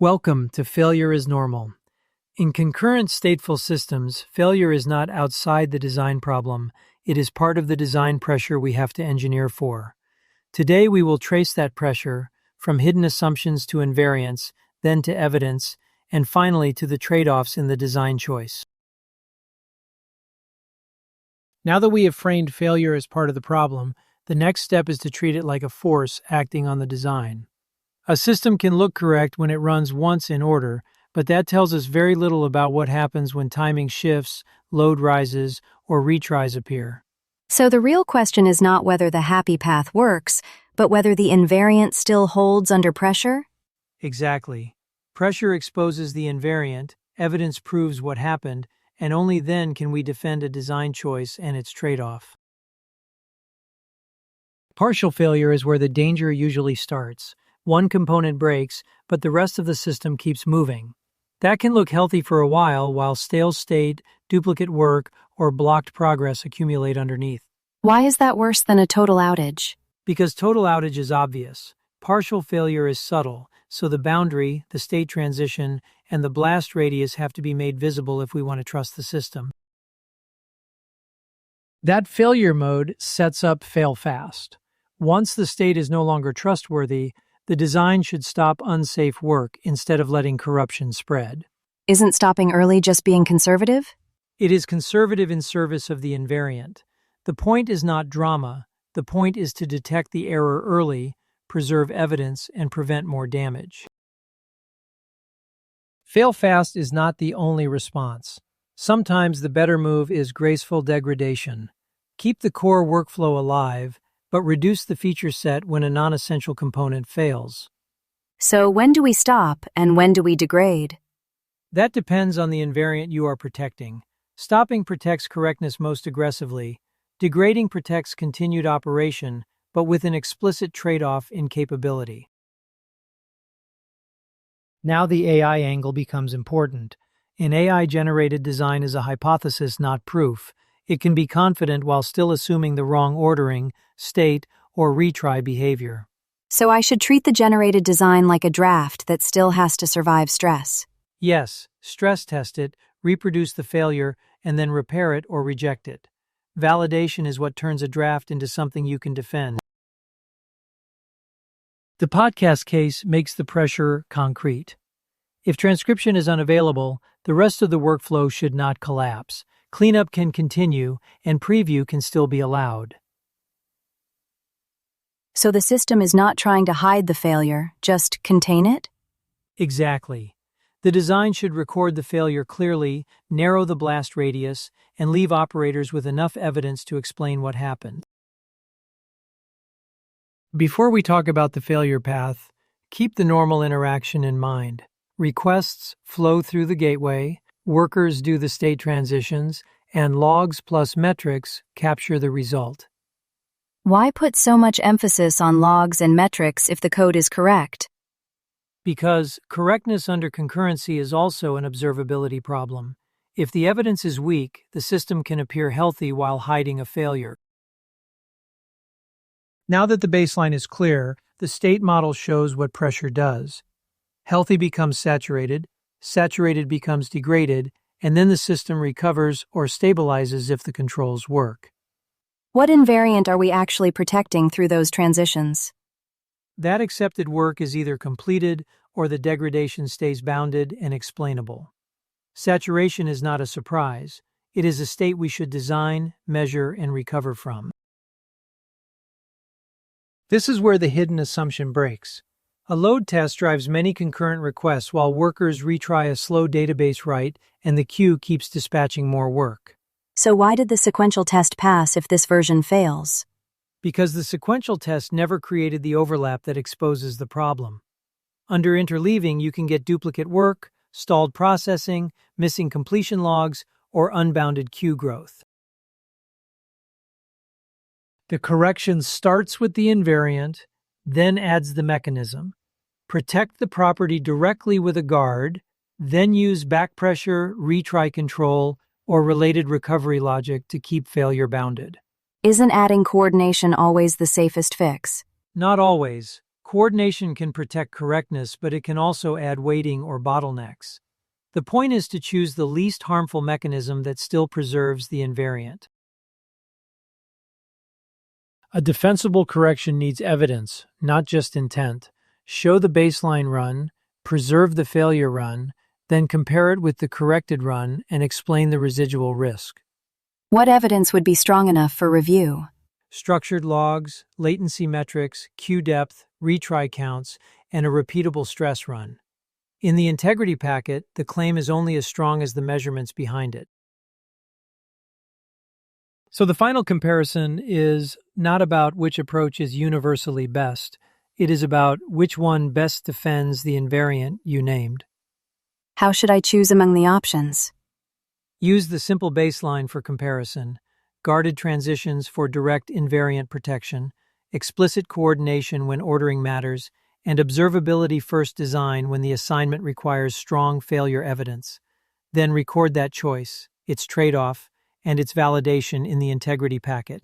Welcome to Failure is Normal. In concurrent stateful systems, failure is not outside the design problem, it is part of the design pressure we have to engineer for. Today we will trace that pressure, from hidden assumptions to invariance, then to evidence, and finally to the trade-offs in the design choice. Now that we have framed failure as part of the problem, the next step is to treat it like a force acting on the design. A system can look correct when it runs once in order, but that tells us very little about what happens when timing shifts, load rises, or retries appear. So the real question is not whether the happy path works, but whether the invariant still holds under pressure? Exactly. Pressure exposes the invariant, evidence proves what happened, and only then can we defend a design choice and its trade-off. Partial failure is where the danger usually starts. One component breaks, but the rest of the system keeps moving. That can look healthy for a while stale state, duplicate work, or blocked progress accumulate underneath. Why is that worse than a total outage? Because total outage is obvious. Partial failure is subtle, so the boundary, the state transition, and the blast radius have to be made visible if we want to trust the system. That failure mode sets up fail fast. Once the state is no longer trustworthy, the design should stop unsafe work instead of letting corruption spread. Isn't stopping early just being conservative? It is conservative in service of the invariant. The point is not drama. The point is to detect the error early, preserve evidence, and prevent more damage. Fail fast is not the only response. Sometimes the better move is graceful degradation. Keep the core workflow alive, but reduce the feature set when a non-essential component fails. So when do we stop and when do we degrade? That depends on the invariant you are protecting. Stopping protects correctness most aggressively. Degrading protects continued operation, but with an explicit trade-off in capability. Now the AI angle becomes important. An AI-generated design is a hypothesis, not proof. It can be confident while still assuming the wrong ordering, state, or retry behavior. So I should treat the generated design like a draft that still has to survive stress. Yes, stress test it, reproduce the failure, and then repair it or reject it. Validation is what turns a draft into something you can defend. The podcast case makes the pressure concrete. If transcription is unavailable, the rest of the workflow should not collapse. Cleanup can continue, and preview can still be allowed. So the system is not trying to hide the failure, just contain it? Exactly. The design should record the failure clearly, narrow the blast radius, and leave operators with enough evidence to explain what happened. Before we talk about the failure path, keep the normal interaction in mind. Requests flow through the gateway, workers do the state transitions, and logs plus metrics capture the result. Why put so much emphasis on logs and metrics if the code is correct? Because correctness under concurrency is also an observability problem. If the evidence is weak, the system can appear healthy while hiding a failure. Now that the baseline is clear, the state model shows what pressure does. Healthy becomes saturated becomes degraded, and then the system recovers or stabilizes if the controls work. What invariant are we actually protecting through those transitions? That accepted work is either completed or the degradation stays bounded and explainable. Saturation is not a surprise. It is a state we should design, measure, and recover from. This is where the hidden assumption breaks. A load test drives many concurrent requests while workers retry a slow database write and the queue keeps dispatching more work. So why did the sequential test pass if this version fails? Because the sequential test never created the overlap that exposes the problem. Under interleaving, you can get duplicate work, stalled processing, missing completion logs, or unbounded queue growth. The correction starts with the invariant, then adds the mechanism. Protect the property directly with a guard, then use back pressure, retry control, or related recovery logic to keep failure bounded. Isn't adding coordination always the safest fix? Not always. Coordination can protect correctness, but it can also add weighting or bottlenecks. The point is to choose the least harmful mechanism that still preserves the invariant. A defensible correction needs evidence, not just intent. Show the baseline run, preserve the failure run, then compare it with the corrected run and explain the residual risk. What evidence would be strong enough for review? Structured logs, latency metrics, queue depth, retry counts, and a repeatable stress run. In the integrity packet, the claim is only as strong as the measurements behind it. So the final comparison is not about which approach is universally best. It is about which one best defends the invariant you named. How should I choose among the options? Use the simple baseline for comparison, guarded transitions for direct invariant protection, explicit coordination when ordering matters, and observability first design when the assignment requires strong failure evidence. Then record that choice, its trade-off, and its validation in the integrity packet.